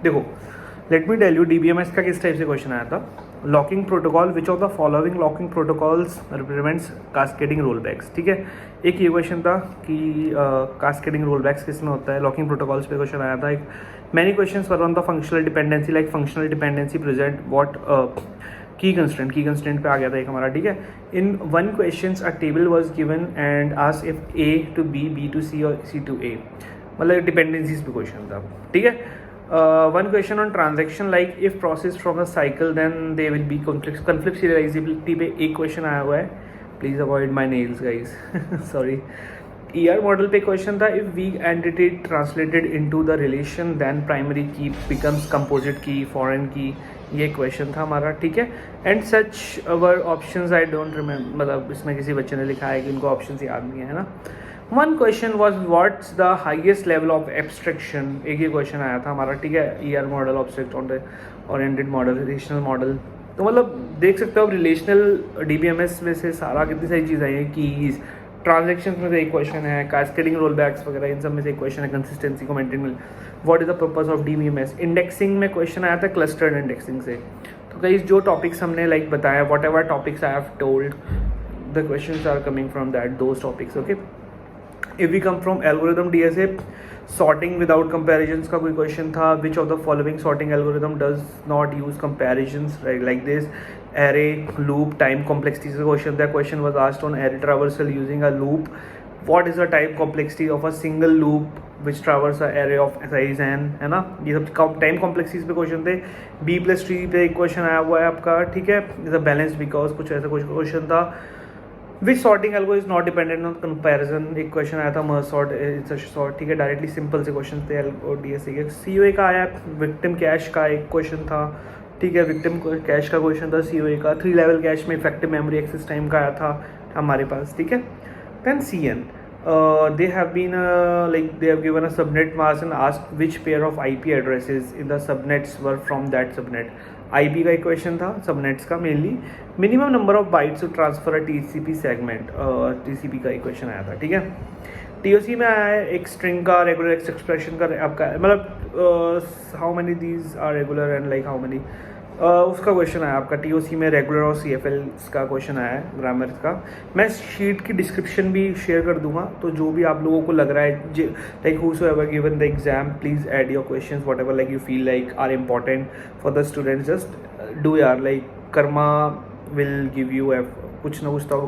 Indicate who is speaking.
Speaker 1: देखो, let me tell you DBMS का किस टाइप से क्वेश्चन आया था। Locking protocol, which of the following locking protocols represents cascading roll backs. ठीक है, एक ये क्वेश्चन था कि कास्केडिंग रोल बैक्स किस में होता है, लॉकिंग प्रोटोकॉल्स पे क्वेश्चन आया था। एक many questions were on the functional dependency, like functional dependency present what की कंस्टेंट पे आ गया था एक हमारा। ठीक है, in one question a table was given and asked if A to B, B to C और C to A, मतलब डिपेंडेंसीज पे क्वेश्चन था। ठीक है, one question on transaction, like if processed from the cycle then they will be conflict serializability पे एक question आया हुआ है। Please avoid my nails guys sorry. ER model पे क्वेश्चन था, if weak entity translated into the relation then primary key becomes composite key, foreign key, ये question था हमारा। ठीक है, and such our options I don't remember, मतलब इसमें किसी बच्चे ने लिखा है कि उनको ऑप्शन याद नहीं है ना। One question was what's the highest level of abstraction, एक ही क्वेश्चन आया था हमारा। ठीक है, ER model, object oriented model, relational model. तो मतलब देख सकते हो आप रिलेशनल DBMS में से सारा कितनी सारी चीज़ आई है। कीज, ट्रांजेक्शन में से एक क्वेश्चन है, कास्केडिंग रोल बैक्स वगैरह, इन सब में से एक क्वेश्चन है, कंसिस्टेंसी को मेंटेन में। What is the purpose of DBMS। Indexing में क्वेश्चन आया था क्लस्टर्ड इंडेक्सिंग से। तो कई जो टॉपिक्स हमने लाइक बताया, whatever topics I have told, the questions are coming from that those topics. Okay, if we come from algorithm DSA, sorting without comparisons का कोई क्वेश्चन था। Which of the following sorting algorithm does not use comparisons, like this array, loop, time complexity से question था। Question was asked on array traversal using a loop, what is the time complexity of a single loop which traverse a array of size n, है ना। ये सब time complexities पे question थे। B+T पे एक क्वेश्चन आया हुआ है आपका। ठीक है, इज अ बैलेंस्ड बिकॉज, कुछ ऐसा कुछ क्वेश्चन था। Which sorting algo is not dependent on comparison, एक क्वेश्चन आया था। Merge sort, it's a sort. ठीक है, डायरेक्टली सिंपल से क्वेश्चन थे एल्गो DSA के। COA का आया, विक्टिम कैश का एक क्वेश्चन था। ठीक है, विक्टिम कैश का क्वेश्चन था COA का। 3 लेवल कैश में इफेक्टिव मेमोरी एक्सेस टाइम का आया था हमारे पास। ठीक है, then CN, they have been like they have given a subnet mask and asked which pair of IP addresses in the subnets were from that subnet. IP का एक question था, subnets का mainly. Minimum number of bytes to transfer a TCP segment, TCP का एक question आया था। ठीक है, TOC में आया है एक स्ट्रिंग का रेगुलर एक्सप्रेशन का आपका, मतलब how many these are regular and like how many, उसका क्वेश्चन आया आपका। TOC में रेगुलर और CFL का क्वेश्चन आया है, ग्रामर का। मैं शीट की डिस्क्रिप्शन भी शेयर कर दूंगा, तो जो भी आप लोगों को लग रहा है like whosoever given the exam, please add your questions whatever like you feel like are important for the students, just do यार, like Karma will give you कुछ ना कुछ तो